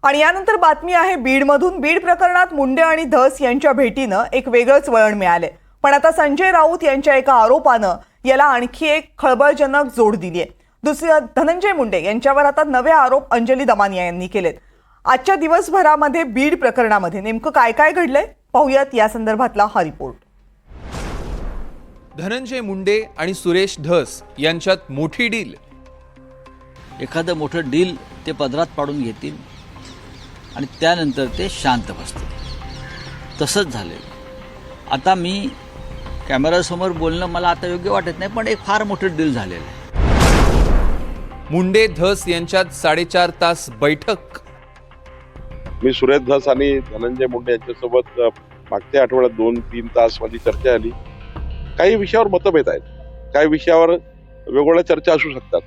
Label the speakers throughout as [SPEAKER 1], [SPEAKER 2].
[SPEAKER 1] आणि यानंतर बातमी आहे बीडमधून। बीड प्रकरणात मुंडे आणि धस यांच्या भेटीनं एक वेगळंच वळण मिळाले। पण आता संजय राऊत यांच्या एका आरोपानं याला आणखी एक खळबळजनक जोड दिली आहे। दुसऱ्या धनंजय मुंडे यांच्यावर आता नवे आरोप अंजली दमानिया यांनी केलेत। आजच्या दिवसभरामध्ये बीड प्रकरणामध्ये नेमकं काय काय घडलंय पाहूयात या संदर्भातला हा रिपोर्ट।
[SPEAKER 2] धनंजय मुंडे आणि सुरेश धस यांच्यात मोठी डील।
[SPEAKER 3] एखादं मोठं डील ते पदरात पाडून घेतील आणि त्यानंतर ते शांत बसतील। तसंच झालेलं। आता मी कॅमेरासमोर बोलणं मला आता योग्य वाटत नाही, पण एक फार मोठं डील झालेलं आहे।
[SPEAKER 2] मुंडे धस यांच्यात 4.5 तास बैठक।
[SPEAKER 4] मी सुरेश धस आणि धनंजय मुंडे यांच्यासोबत मागच्या आठवड्यात 2-3 तास माझी चर्चा झाली। काही विषयावर मतभेद आहेत, काही विषयावर वेगवेगळ्या चर्चा असू शकतात।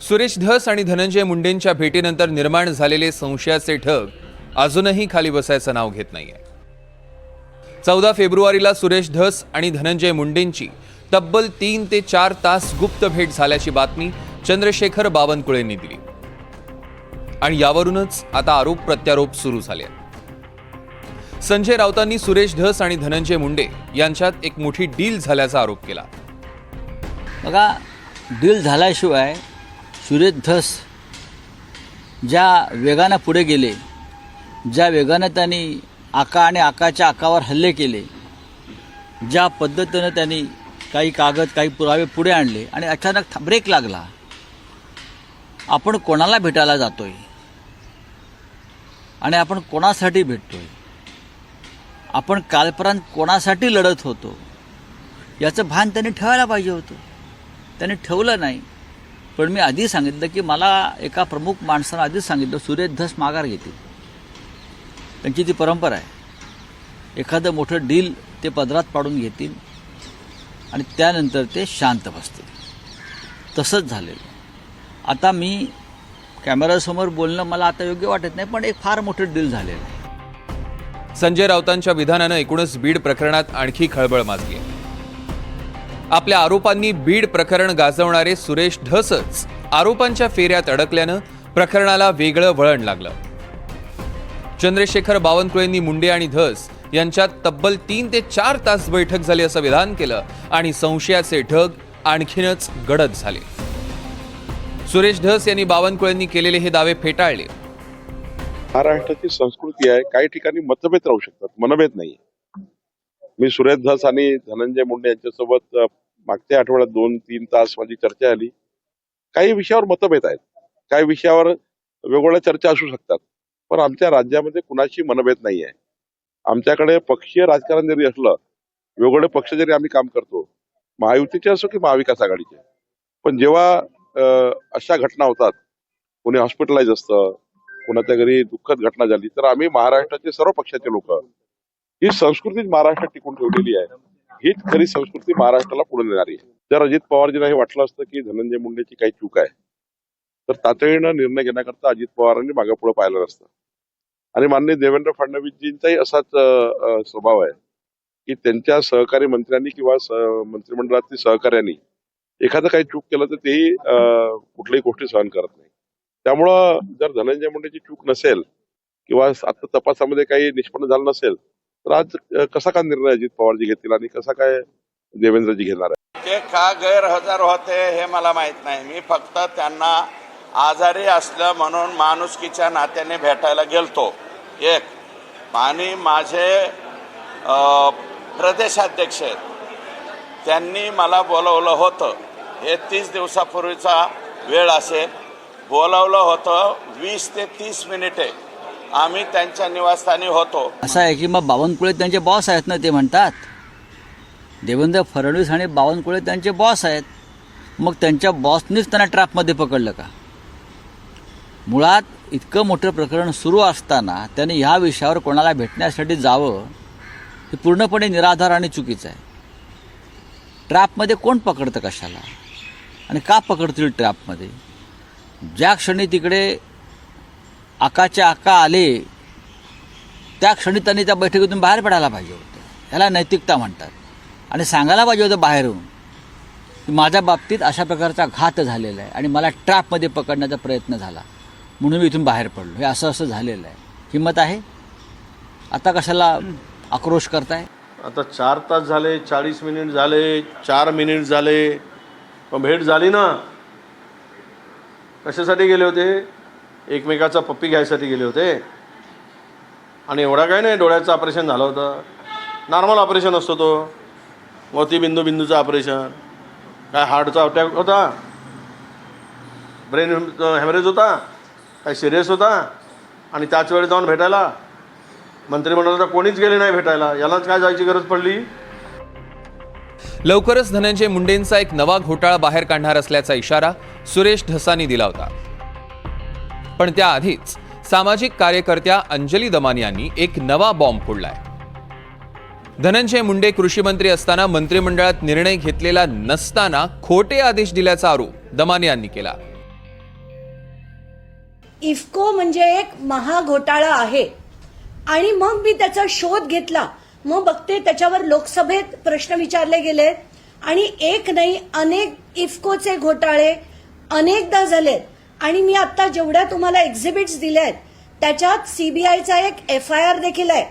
[SPEAKER 2] सुरेश धस आणि धनंजय मुंडेंच्या भेटीनंतर निर्माण झालेले संशयाचे ढग अजूनही खाली बसायचं नाव घेत नाहीये। 14 फेब्रुवारीला सुरेश धस आणि धनंजय मुंडेंची तब्बल 3 ते 4 तास गुप्त भेट झाल्याची बातमी चंद्रशेखर बावनकुळेंनी दिली आणि यावरूनच आता आरोप प्रत्यारोप सुरू झाले। संजय राऊतांनी सुरेश धस आणि धनंजय मुंडे यांच्यात एक मोठी डील झाल्याचा आरोप केला।
[SPEAKER 3] बघा, डील झाल्याशिवाय सुरेश धस ज्या वेगानं पुढे गेले, ज्या वेगानं त्यांनी आका आणि आकाच्या आकावर हल्ले केले, ज्या पद्धतीनं त्यांनी काही कागद काही पुरावे पुढे आणले आणि अचानक ब्रेक लागला। आपण कोणाला भेटायला जातोय आणि आपण कोणासाठी भेटतोय, आपण कालपर्यंत कोणासाठी लढत होतो याचं भान त्यांनी ठेवायला पाहिजे होतं। त्यांनी ठेवलं नाही। पण मी आधी सांगितलं की मला एका प्रमुख माणसानं आधीच सांगितलं सुरेश धस माघार घेतील। त्यांची ती परंपरा आहे। एखादं मोठं डील ते पदरात पाडून घेतील आणि त्यानंतर ते शांत बसतील। तसंच झालेलं। आता मी कॅमेरासमोर बोलणं मला आता योग्य वाटत नाही, पण एक फार मोठं डील झालेलं आहे।
[SPEAKER 2] संजय राऊतांच्या विधानानं एकूणच बीड प्रकरणात आणखी खळबळ माजली आहे। आपल्या आरोपांनी बीड प्रकरण गाजवणारे सुरेश धसच आरोपांच्या फेऱ्यात अडकल्यानं प्रकरणाला वेगळं वळण लागलं। चंद्रशेखर बावनकुळेंनी मुंडे आणि धस यांच्यात तब्बल 3 ते 4 तास बैठक झाली असं विधान केलं आणि संशयाचे ढग आणखीनच गडद झाले। सुरेश धस यांनी बावनकुळेंनी केलेले हे दावे फेटाळले।
[SPEAKER 4] महाराष्ट्राची संस्कृती आहे, काही ठिकाणी मतभेद राहू शकतात, मनभेद नाही। मी सुरेश धस आणि धनंजय मुंडे यांच्यासोबत मागच्या आठवड्यात 2-3 तास माझी चर्चा झाली। काही विषयावर मतभेद आहेत, काही विषयावर वेगवेगळ्या चर्चा असू शकतात, पण आमच्या राज्यामध्ये कुणाशी मनभेद नाही आहे। आमच्याकडे पक्षीय राजकारण जरी असलं, वेगवेगळे पक्ष जरी आम्ही काम करतो, महायुतीचे असो की महाविकास आघाडीचे, पण जेव्हा अशा घटना होतात, कोणी हॉस्पिटलाइज असतं, कोणाच्या घरी दुःखद घटना झाली, तर आम्ही महाराष्ट्राचे सर्व पक्षाचे लोक ही संस्कृती महाराष्ट्रात टिकून ठेवलेली आहे। हीच खरी संस्कृती महाराष्ट्राला पुढे नेणारी आहे। जर अजित पवारजींना हे वाटलं असतं की धनंजय मुंडेची काही चूक आहे, तर तातडीनं निर्णय घेण्याकरता अजित पवारांनी मागे पुढे पाहिलं नसतं। आणि माननीय देवेंद्र फडणवीसजींचाही असाच स्वभाव आहे की त्यांच्या सहकारी मंत्र्यांनी किंवा मंत्रिमंडळातील सहकार्यांनी एखादं काही चूक केलं तर तेही कुठल्याही गोष्टी सहन करत नाही। त्यामुळं जर धनंजय मुंडेची चूक नसेल किंवा आता तपासामध्ये काही निष्पन्न झालं नसेल, तर आज कसा काय निर्णय अजित पवारजी घेतील आणि कसा काय देवेंद्रजी घेणार आहे?
[SPEAKER 5] ते का गैरहजर होते हे मला माहित नाही। मी फक्त त्यांना आजारी असलं म्हणून माणुसकीच्या नात्याने भेटायला गेलतो एक। आणि माझे प्रदेशाध्यक्ष त्यांनी मला बोलवलं होतं, हे 30 दिवसापूर्वीचा वेळ असेल, बोलवलं होतं 20 ते 30 मिनिटे आम्ही त्यांच्या निवासस्थानी होतो।
[SPEAKER 3] असं आहे की मग बावनकुळे त्यांचे बॉस आहेत ना, ते म्हणतात देवेंद्र फडणवीस आणि बावनकुळे त्यांचे बॉस आहेत, मग त्यांच्या बॉसनीच त्यांना ट्रॅपमध्ये पकडलं का? मुळात इतकं मोठं प्रकरण सुरू असताना त्यांनी ह्या विषयावर कोणाला भेटण्यासाठी जावं हे पूर्णपणे निराधार आणि चुकीचं आहे। ट्रॅपमध्ये कोण पकडतं कशाला आणि का पकडतील ट्रॅपमध्ये? ज्या क्षणी तिकडे आकाच्या आका आले त्या क्षणी त्यांनी त्या बैठकीतून बाहेर पडायला पाहिजे होतं। याला नैतिकता म्हणतात। आणि सांगायला पाहिजे होतं बाहेरून की माझ्या बाबतीत अशा प्रकारचा घात झालेला आहे आणि मला ट्रॅपमध्ये पकडण्याचा प्रयत्न झाला। म्हणून मी इथून बाहेर पडलो. हे असं असं झालेलं आहे. हिंमत आहे? आता कशाला आक्रोश करताय?
[SPEAKER 6] आता 4 तास झाले, 40 मिनिट झाले, 4 मिनिट झाले, पण भेट झाली ना. कशासाठी गेले होते? एकमेकाचा पप्पी घ्यायसाठी गेले होते. आणि एवढा काय नाही, डोळ्याचं ऑपरेशन झालं होतं. नॉर्मल ऑपरेशन असतो तो, मोतीबिंदूचं ऑपरेशन. काय हार्टचा अटॅक होता, ब्रेन हॅमरेज होता, काय सिरियस होता, आणि त्याच वेळी जाऊन भेटायला मंत्रिमंडळाचा कोणीच गेले नाही भेटायला. यालाच काय जायची गरज पडली?
[SPEAKER 2] लवकरच धनंजय मुंडेंचा एक नवा घोटाळा बाहेर काढणार असल्याचा इशारा सुरेश धसांनी दिला होता. पण त्याआधीच सामाजिक कार्यकर्त्या अंजली दमानी यांनी एक नवा बॉम्ब फोडलाय. धनंजय मुंडे कृषी मंत्री असताना मंत्रिमंडळात निर्णय घेतलेला नसताना खोटे आदेश दिल्याचा आरोप दमानी यांनी केला.
[SPEAKER 7] इफ्को म्हणजे एक महाघोटाळा आहे आणि मग मी त्याचा शोध घेतला. मग बघते त्याच्यावर लोकसभेत प्रश्न विचारले गेले आणि एक नाही अनेक इफ्कोचे घोटाळे अनेकदा झालेत. आणि मी आता जेवढ्या तुम्हाला एक्झिबिट्स दिल्या आहेत त्याच्यात सीबीआयचा एक FIR देखील आहे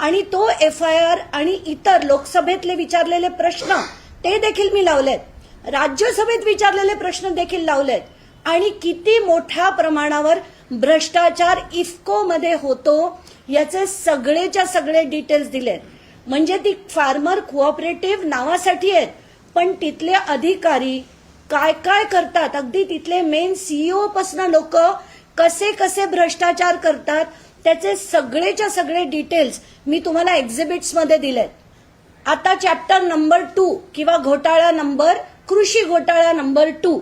[SPEAKER 7] आणि तो FIR आणि इतर लोकसभेतले विचारलेले प्रश्न ते देखील मी लावलेत. राज्यसभेत विचारलेले प्रश्न देखील लावलेत. आणि किती मोठ्या प्रमाणावर भ्रष्टाचार इफ्कोमध्ये होतो याचे सगळेच्या सगळे डिटेल्स दिलेत. म्हणजे ती फार्मर कोऑपरेटिव्ह नावासाठी आहेत, पण तिथले अधिकारी काय काय करतात, अगदी तिथले मेन CEO पासून लोक कसे कसे भ्रष्टाचार करतात त्याचे सगळेच्या सगळे डिटेल्स मी तुम्हाला एक्झिबिट्समध्ये दिलेत. आता चॅप्टर नंबर 2 किंवा कृषी घोटाळा नंबर 2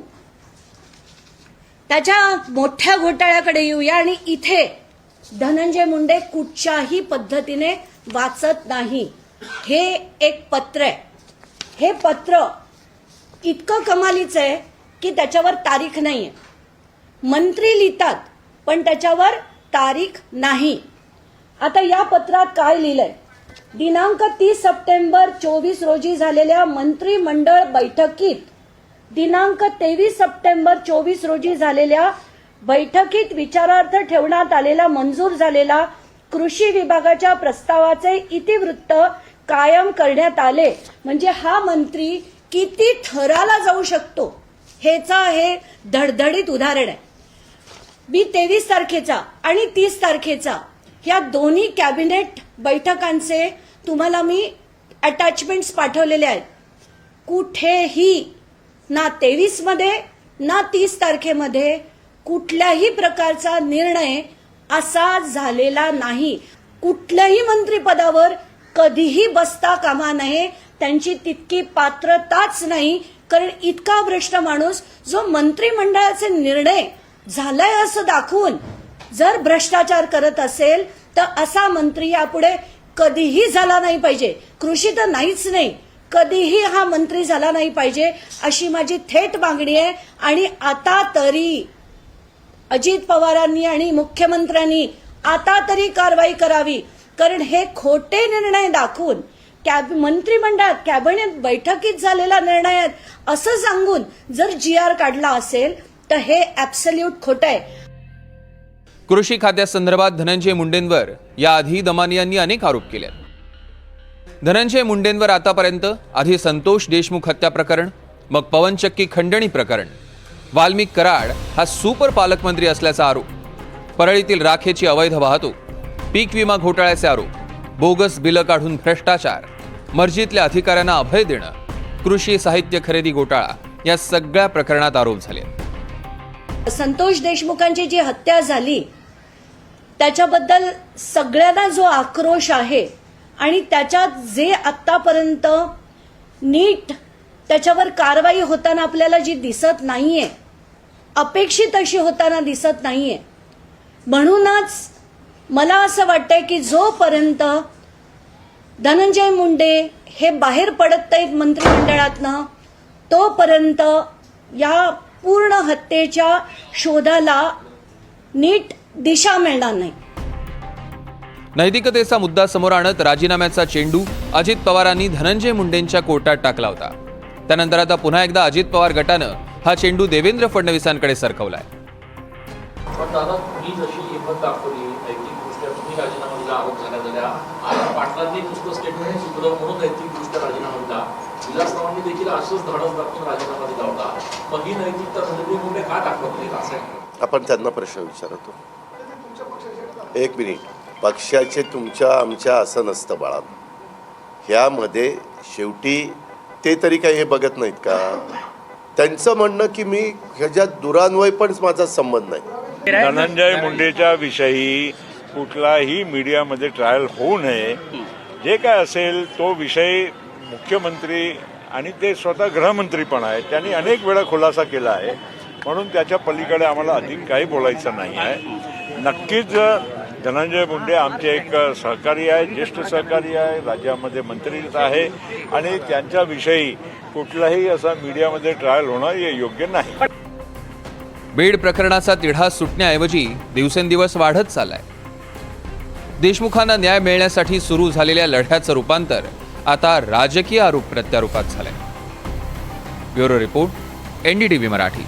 [SPEAKER 7] त्याच्या मोठ्या घोटाळ्याकडे येऊया. आणि इथे धनंजय मुंडे कुठच्याही पद्धतीने वाचत नाही. हे एक पत्र आहे. हे पत्र इतकं कमालीचं आहे की त्याच्यावर तारीख नाहीये. मंत्री लिहितात पण त्याच्यावर तारीख नाही. आता या पत्रात काय लिहिलंय? दिनांक 30 सप्टेंबर 24 रोजी झालेल्या मंत्रिमंडळ बैठकीत दिनांक 23 सप्टेंबर 24 रोजी झालेल्या बैठकीत विचारार्थ ठेवण्यात आलेला मंजूर झालेला कृषी विभागाच्या प्रस्तावाचे इतिवृत्त कायम करण्यात आले. म्हणजे हा मंत्री किती थराला जाऊ शकतो हेचा हे धडधडीत उदाहरण आहे. मी 23 तारखेचा आणि 30 तारखेचा या दोन्ही कॅबिनेट बैठकांचे तुम्हाला मी अटॅचमेंट्स पाठवलेले आहेत. कुठेही ना 23 मध्ये ना 30 तारखेमध्ये कुठल्याही प्रकारचा निर्णय असा झालेला नाही. कुठल्याही मंत्रिपदावर कधीही बसता कामा नये. त्यांची तितकी पात्रताच नाही. कारण इतका भ्रष्ट माणूस जो मंत्रिमंडळाचे निर्णय झालाय असं दाखवून जर भ्रष्टाचार करत असेल तर असा मंत्री यापुढे कधीही झाला नाही पाहिजे. कृषी तर नाहीच नाही, कधीही हा मंत्री झाला नाही पाहिजे अशी माझी थेट मागणी आहे. आणि आता तरी अजित पवारांनी आणि मुख्यमंत्र्यांनी आता तरी कारवाई करावी. कारण हे खोटे निर्णय दाखवून मंत्रिमंडळात कॅबिनेट बैठकीत झालेला निर्णय आहे असं सांगून जर GR काढला असेल तर हे ऍब्सल्यूट खोटं आहे.
[SPEAKER 2] कृषी खात्यासंदर्भात धनंजय मुंडेंवर याआधी दमानी यांनी अनेक आरोप केले. धनंजय मुंडेंवर आतापर्यंत आधी संतोष देशमुख हत्या प्रकरण, मग पवनचक्की खंडणी प्रकरण, वाल्मिक कराड हा सुपर पालकमंत्री असल्याचा आरोप, परळीतील राखेची अवैध वाहतूक, पीक विमा घोटाळ्याचे आरोप, बोगस बिलं काढून भ्रष्टाचार, मर्जीतल्या अधिकाऱ्यांना अभय देणं, कृषी साहित्य खरेदी घोटाळा या सगळ्या प्रकरणात आरोप झाले.
[SPEAKER 7] संतोष देशमुखांची जी हत्या झाली त्याच्याबद्दल सगळ्यांना जो आक्रोश आहे आणि त्याच्यात जे आतापर्यंत नीट त्याच्यावर कारवाई होताना आपल्याला जी दिसत नाहीये, अपेक्षित अशी होताना दिसत नाहीये. म्हणूनच मला असं वाटतंय की जोपर्यंत धनंजय मुंडे हे बाहेर पडत नाहीत मंत्रिमंडळातनं तोपर्यंत या पूर्ण हत्येच्या शोधाला नीट दिशा मिळणार नाही.
[SPEAKER 2] नैतिकतेचा मुद्दा समोर आणत राजीनाम्याचा चेंडू अजित पवारांनी धनंजय मुंडेंच्या कोर्टात टाकला होता. त्यानंतर आता पुन्हा एकदा अजित पवार गटानं हा चेंडू देवेंद्र फडणवीसांकडे सरकवलाय.
[SPEAKER 8] पण दादा तुम्ही जशी हिंमत दाखवली नैतिकदृष्ट्या तुम्ही राजीनामा दिला आरोप झाल्या आज पाटलांनी नुसतं स्टेटमेंट चुकलं म्हणून नैतिकदृष्ट्या राजीनामा दिला. विलासरावांनी देखील असंच धाडस दाखवून राजीनामा दिला होता. मग ही नैतिकता धनंजय मुंडे का दाखवत नाही असं आहे?
[SPEAKER 9] आपण त्यांना प्रश्न विचारतो. एक मिनिट, पक्षाचे तुमच्या आमच्या असं नसतं बाळा. ह्यामध्ये शेवटी ते तरी काही हे बघत नाहीत का? त्यांचं म्हणणं की मी ह्याच्यात दुरान्वय पण माझा संबंध नाही.
[SPEAKER 10] धनंजय मुंडेच्या विषयी कुठलाही मीडियामध्ये ट्रायल होऊ नये. जे काय असेल तो विषय मुख्यमंत्री आणि ते स्वतः गृहमंत्री पण आहेत, त्यांनी अनेक वेळा खुलासा केला आहे. म्हणून त्याच्या पलीकडे आम्हाला अधिक काही बोलायचं नाही आहे. नक्कीच धनंजय मुंडे आमचे एक सहकारी आहे, ज्येष्ठ सहकारी आहे, राज्यामध्ये मंत्री आहे आणि त्यांच्याविषयी कुठलाही असा मीडियामध्ये ट्रायल होणं हे योग्य नाही.
[SPEAKER 2] बीड प्रकरणाचा तिढा सुटण्याऐवजी दिवसेंदिवस वाढत चाललाय. देशमुखांना न्याय मिळण्यासाठी सुरू झालेल्या लढ्याचं रूपांतर आता राजकीय आरोप प्रत्यारोपात झालंय. Bureau report, NDTV Marathi.